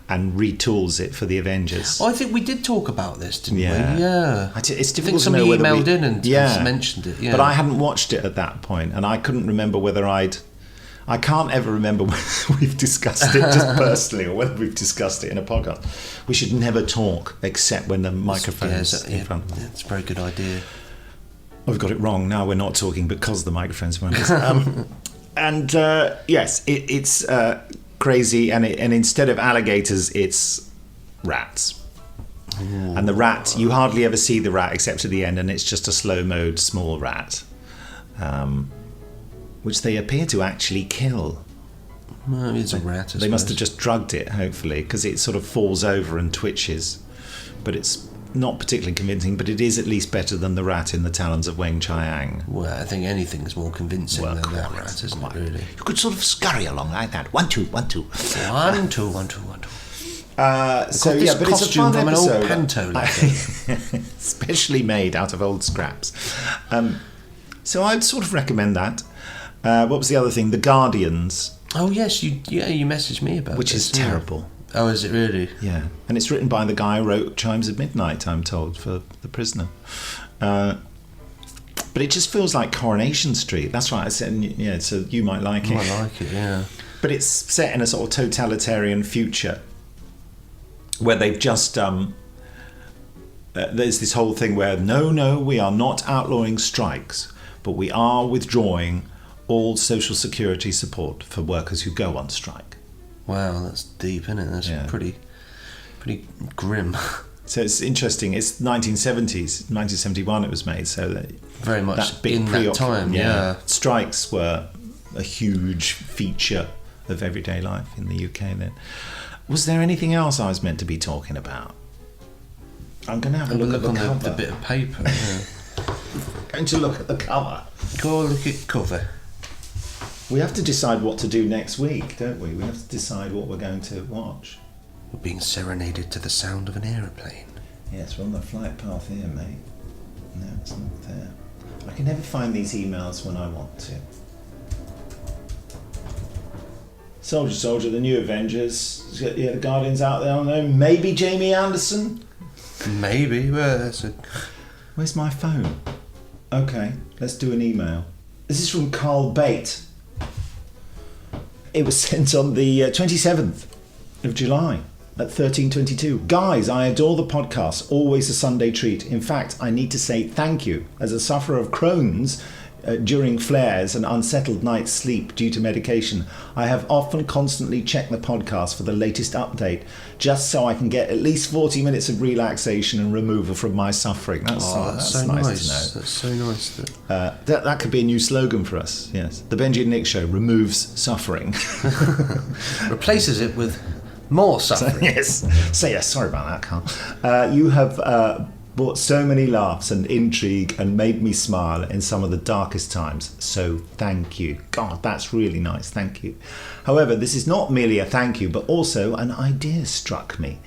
and retools it for the Avengers. Oh, I think we did talk about this, didn't we? Yeah. It's I think difficult to somebody know whether emailed in and mentioned it. Yeah. But I hadn't watched it at that point, and I couldn't remember whether I can't ever remember whether we've discussed it just personally or whether we've discussed it in a podcast. We should never talk except when the microphone's in front. Yeah, it's a very good idea. I've got it wrong. Now we're not talking because the microphone's in front. And yes, it's crazy. And instead of alligators, it's rats. Ooh. And the rat, you hardly ever see the rat except at the end, and it's just a slow-mode small rat. Which they appear to actually kill. Well, it's a rat. They must have just drugged it, hopefully, because it sort of falls over and twitches. But it's not particularly convincing, but it is at least better than the rat in the talons of Weng Chiang. Well, I think anything's more convincing than that rat, isn't it, really? You could sort of scurry along like that. 1, 2, 1, 2. 1, 2, 1, 2, 1, 2. So yeah, but it's a fun from episode. An old panto, specially made out of old scraps. So I'd sort of recommend that. What was the other thing? The Guardians. Oh yes, you messaged me about which this, is terrible. Oh, is it really? Yeah, and it's written by the guy who wrote Chimes of Midnight, I'm told, for The Prisoner. But it just feels like Coronation Street. That's right, I said, yeah, so you might like it. I like it, yeah. But it's set in a sort of totalitarian future where they've just... there's this whole thing where, no, we are not outlawing strikes, but we are withdrawing all social security support for workers who go on strike. Wow, that's deep, isn't it? That's pretty grim. So it's interesting. It's 1970s, 1971 it was made, so that very much that big in that time. Yeah, strikes were a huge feature of everyday life in the UK then. Was there anything else I was meant to be talking about? I'm going to have a look at the cover. The bit of paper. Yeah. Going to look at the cover. Go look at cover. We have to decide what to do next week, don't we? We have to decide what we're going to watch. We're being serenaded to the sound of an aeroplane. Yes, we're on the flight path here, mate. No, it's not there. I can never find these emails when I want to. Soldier, the new Avengers. Yeah, the Guardians out there. I don't know. Maybe Jamie Anderson? Maybe. Well, that's a... Where's my phone? Okay, let's do an email. This is from Carl Bate. It was sent on the 27th of July at 13:22. Guys, I adore the podcast. Always a Sunday treat. In fact, I need to say thank you. As a sufferer of Crohn's during flares and unsettled night's sleep due to medication, I have often constantly checked the podcast for the latest update, just so I can get at least 40 minutes of relaxation and removal from my suffering. That's so nice to know. That's so nice. That could be a new slogan for us. Yes, the Benji and Nick Show removes suffering, replaces it with more suffering. Yes. So yeah, sorry about that, Carl. You have brought so many laughs and intrigue and made me smile in some of the darkest times. So thank you. God, that's really nice. Thank you. However, this is not merely a thank you, but also an idea struck me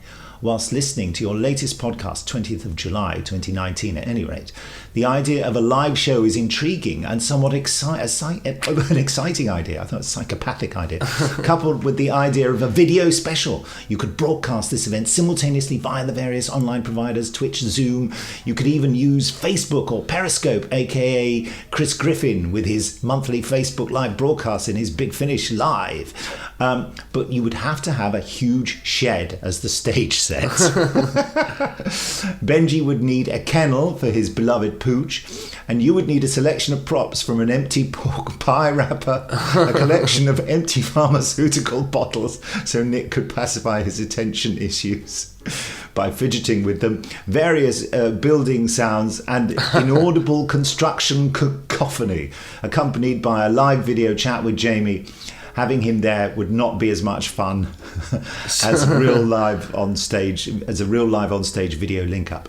whilst listening to your latest podcast, 20th of July 2019 at any rate. The idea of a live show is intriguing and somewhat an exciting idea. I thought it was a psychopathic idea. Coupled with the idea of a video special. You could broadcast this event simultaneously via the various online providers, Twitch, Zoom. You could even use Facebook or Periscope, aka Chris Griffin with his monthly Facebook live broadcast in his Big Finish Live. But you would have to have a huge shed as the stage set. Benji would need a kennel for his beloved pooch, and you would need a selection of props from an empty pork pie wrapper, a collection of empty pharmaceutical bottles so Nick could pacify his attention issues by fidgeting with them, various building sounds, and inaudible construction cacophony, accompanied by a live video chat with Jamie. Having him there would not be as much fun as a real live on stage video link up.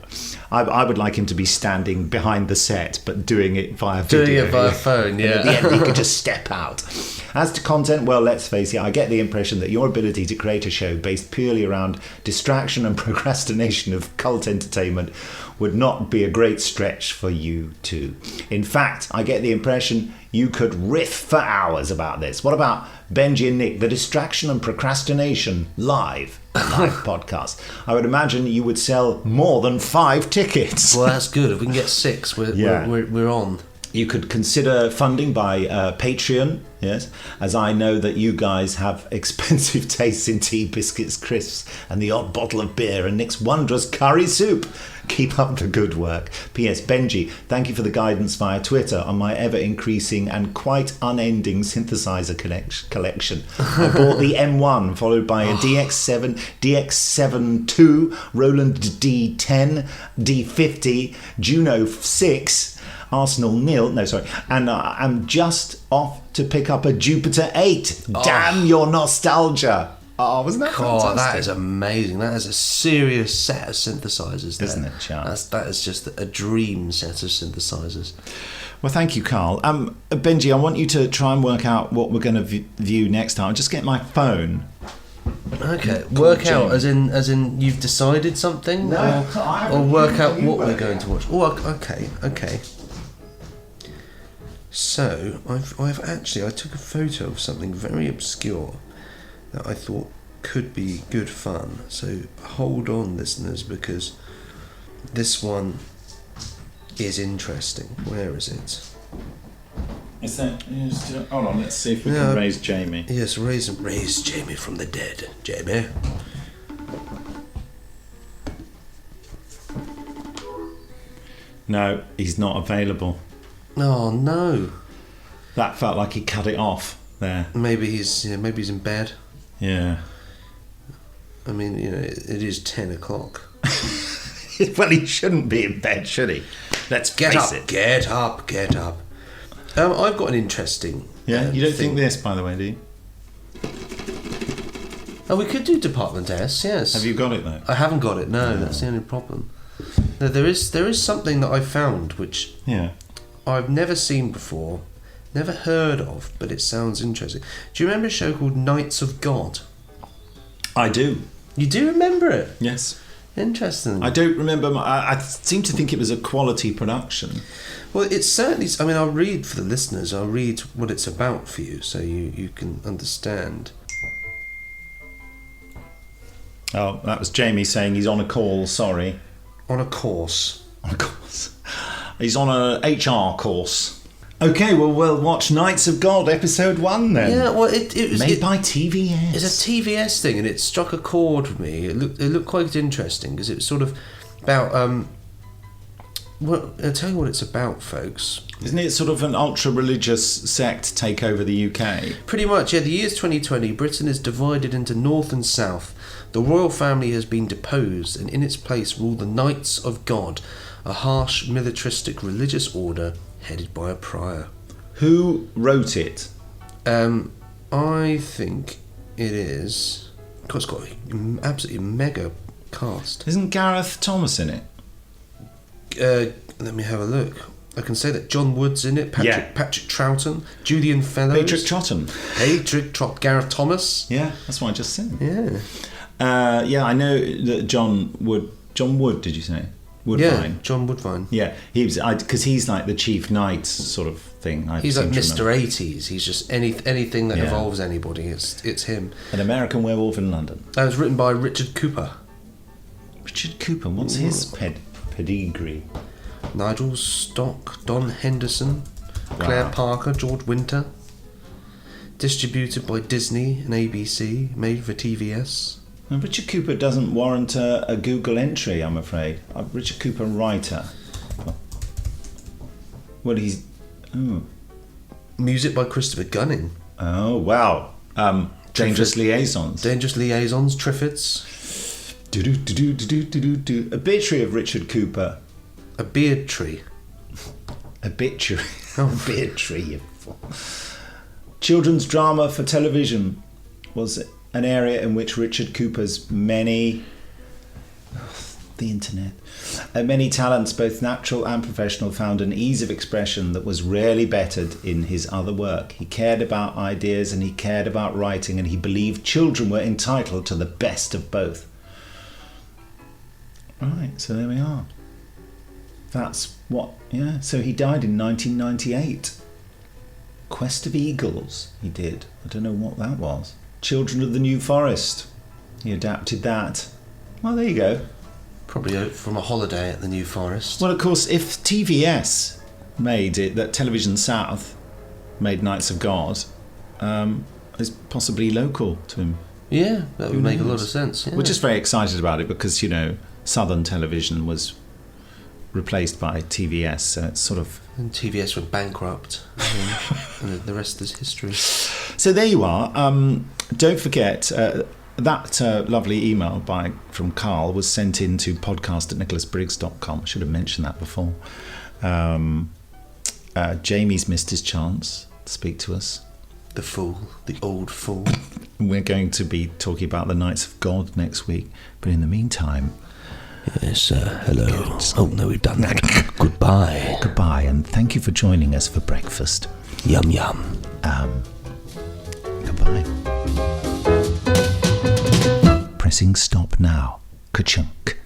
I would like him to be standing behind the set, but doing it via video. Doing it via phone, yeah. And at the end, he could just step out. As to content, well, let's face it, I get the impression that your ability to create a show based purely around distraction and procrastination of cult entertainment would not be a great stretch for you too. In fact, I get the impression you could riff for hours about this. What about Benji and Nick, the distraction and procrastination live podcast? I would imagine you would sell more than 5 tickets. Well, that's good. If we can get 6, we're on. You could consider funding by Patreon, yes, as I know that you guys have expensive tastes in tea, biscuits, crisps, and the odd bottle of beer, and Nick's wondrous curry soup. Keep up the good work. P.S. Benji, thank you for the guidance via Twitter on my ever-increasing and quite unending synthesizer collection. I bought the M1, followed by a DX7, DX7 II, Roland D10, D50, Juno 6, Arsenal 0, and I'm just off to pick up a Jupiter 8. Damn your nostalgia. Oh, wasn't that fantastic? Oh, that is amazing. That is a serious set of synthesizers there. Isn't it, Charles? That is just a dream set of synthesizers. Well, thank you, Carl. Benji, I want you to try and work out what we're going to view next time. I'll just get my phone. Okay, work out as in you've decided something? No, or work out what we're going to watch. Oh, okay. So I took a photo of something very obscure that I thought could be good fun. So hold on, listeners, because this one is interesting. Where is it? Is that? Hold on, let's see if we can raise Jamie. Yes, raise Jamie from the dead. Jamie. No, he's not available. Oh no. That felt like he cut it off there. Maybe he's in bed. Yeah. I mean, it is 10 o'clock. Well, he shouldn't be in bed, should he? Let's face it. Get up. I've got an interesting. Yeah, you don't think this, by the way, do you? Oh, we could do Department S. Yes. Have you got it though? I haven't got it. No, that's the only problem. No, there is something that I found which I've never seen before, never heard of, but it sounds interesting. Do you remember a show called Knights of God? I do. You do remember it? Yes. Interesting. I don't remember. I seem to think it was a quality production. Well, it's certainly. I mean, I'll read for the listeners. I'll read what it's about for you, so you can understand. Oh, that was Jamie saying he's on a call. Sorry. On a course. He's on a HR course. Okay, well, we'll watch Knights of God, episode 1 then. Yeah, well, it was... Made by TVS. It's a TVS thing, and it struck a chord with me. It looked quite interesting, because it was sort of about... Well, I'll tell you what it's about, folks. Isn't it sort of an ultra-religious sect take over the UK? Pretty much, yeah. The year's 2020. Britain is divided into north and south. The royal family has been deposed, and in its place rule the Knights of God, a harsh, militaristic religious order headed by a prior. Who wrote it? I think it is... God, it's got an absolutely mega cast. Isn't Gareth Thomas in it? Let me have a look. I can say that John Wood's in it, Patrick Troughton, Julian Fellows... Patrick Troughton. Gareth Thomas. Yeah, that's what I just said. Yeah. I know that John Wood, did you say? Woodvine. Yeah, John Woodvine. Yeah, because he's like the chief knight sort of thing. He's like Mr. 80s. He's just anything that involves anybody. It's him. An American Werewolf in London. That was written by Richard Cooper. Richard Cooper. What's his pedigree? Nigel Stock, Don Henderson, Claire Parker, George Winter. Distributed by Disney and ABC. Made for TVS. And Richard Cooper doesn't warrant a Google entry, I'm afraid. Richard Cooper, writer. Well, he's... Oh. Music by Christopher Gunning. Oh, wow. Dangerous Liaisons. Dangerous Liaisons, Triffids. Obituary of Richard Cooper. A beard tree. Obituary. Oh, beard tree, you fool. Children's drama for television was an area in which Richard Cooper's many talents, both natural and professional, found an ease of expression that was rarely bettered in his other work. He cared about ideas and he cared about writing, and he believed children were entitled to the best of both. Right, so there we are. That's what, so he died in 1998. Quest of Eagles, he did. I don't know what that was. Children of the New Forest. He adapted that. Well, there you go. Probably from a holiday at the New Forest. Well, of course, if TVS made it, that Television South made Knights of God, is possibly local to him. Yeah, that would make a lot of sense. Yeah. We're just very excited about it because, Southern Television was replaced by TVS, so it's sort of... And TVS went bankrupt, and the rest is history. So there you are. Don't forget, that lovely email from Carl was sent in to podcast@nicholasbriggs.com. I should have mentioned that before. Jamie's missed his chance to speak to us. The fool, the old fool. We're going to be talking about the Knights of God next week, but in the meantime... Yes, hello. Oh, no, we've done that. Goodbye. Goodbye, and thank you for joining us for breakfast. Yum, yum. Goodbye. Pressing stop now. Ka-chunk.